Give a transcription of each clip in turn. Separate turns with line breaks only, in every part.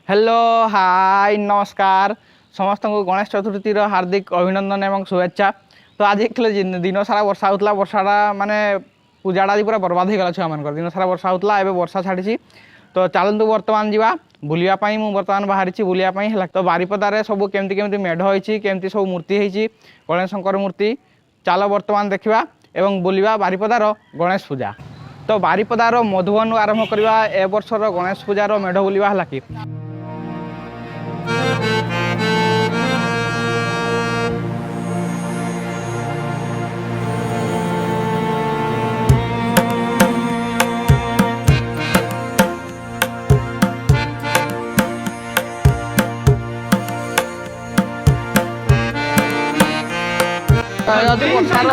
Hello hi नमस्कार समस्त को गणेश चतुर्थीर हार्दिक अभिनंदन एवं शुभेच्छा। तो आज देखिए दिन सारा वर्षा होता वर्षाटा माने पूजाटा आज पूरा बर्बाद हो गला छुआ मान दिन सारा वर्षा होता एवं वर्षा छाड़ी। तो चलतु बर्तमान जावा बुलियापाई मु बर्तमान बाहरी बुलियापाई है। तो बारिपदारे सब केमती केमती मेढ़ होती केमती सब मूर्ति होती गणेश शंकर मूर्ति चलो बर्तमान देखा एवं बुलवा बारिपदार गणेश पूजा। तो बारिपदार मधुबन आरंभ करवा ए वर्षर गणेश पूजार मेढ़ बुलवा है कि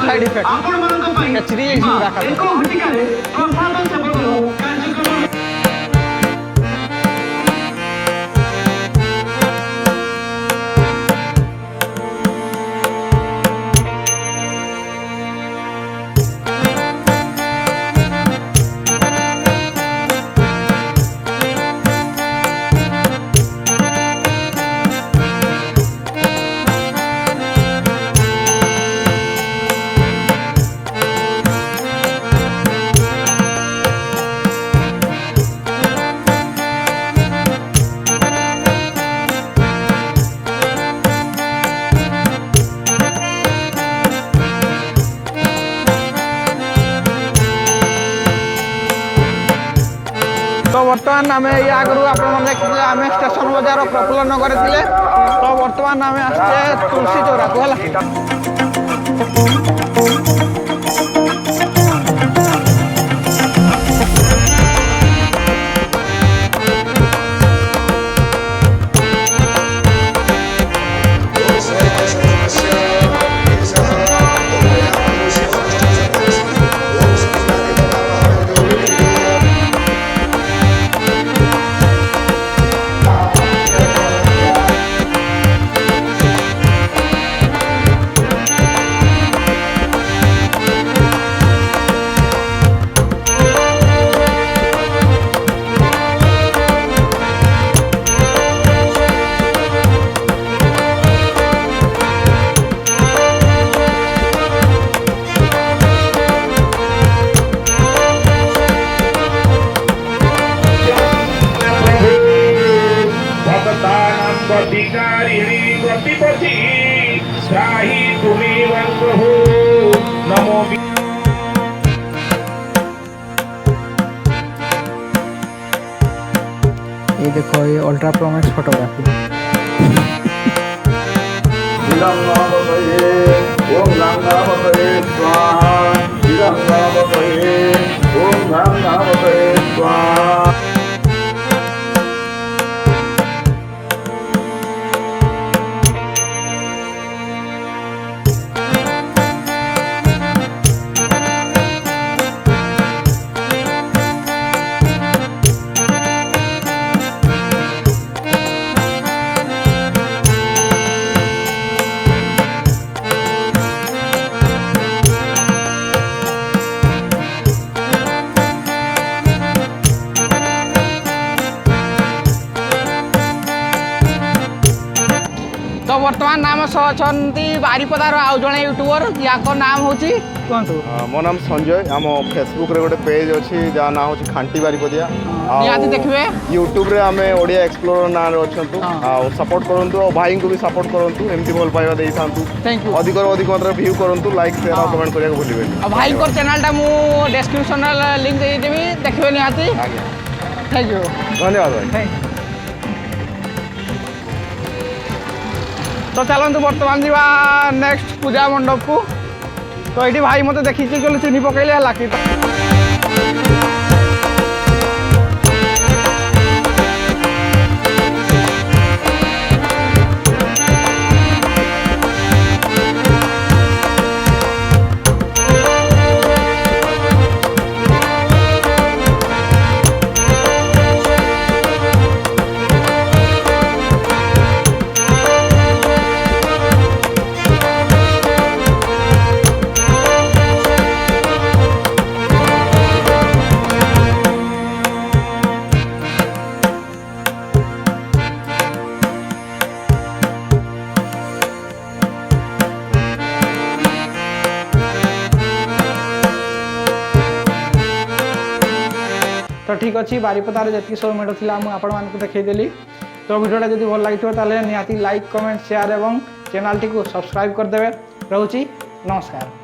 साइड इफेक्ट तो बर्तमान आम आगु आपण देखते आम स्टेशन बजार प्रफुल्ल नगर थे। तो बर्तमान आम आसचे तुलसी चौरा को है। ये देखो ये अल्ट्रा प्रोमैक्स फोटोग्राफी। तो वर्तमान नाम सह अच्छा बारिपदार आउ जड़े यूट्यूबर या नाम हूँ कहतु
मो नाम संजय आम फेसबुक रे गोटे पेज अच्छी जहाँ ना हूँ खांटी बारिपदिया
देखिए
यूट्यूब रे आम ओडिया एक्सप्लोरर ना अच्छा सपोर्ट करूँ भाई को भी सपोर्ट करूँ एमती भल पाइबा दे था अधिक अधिक मात्रा व्यू करूँ लाइक शेयर और कमेंट करने भूलें।
भाई चैनल मुझे डिस्क्रिप्शन लिंक देदेवी देखिए निहाती। थैंक यू
धन्यवाद भाई।
तो चलतु बर्तमान जावा नेक्स्ट पूजा मंडप को। तो ये भाई मत देखी चिन्ह पकड़े है कि तो ठीक अच्छे बारिपदार जी सब मेढ़ था मुझे देखईदेली तो भिडियोटा जब भल लगी निहाती लाइक कमेंट शेयर और चैनल टी सब्सक्राइब करदे रोची नमस्कार।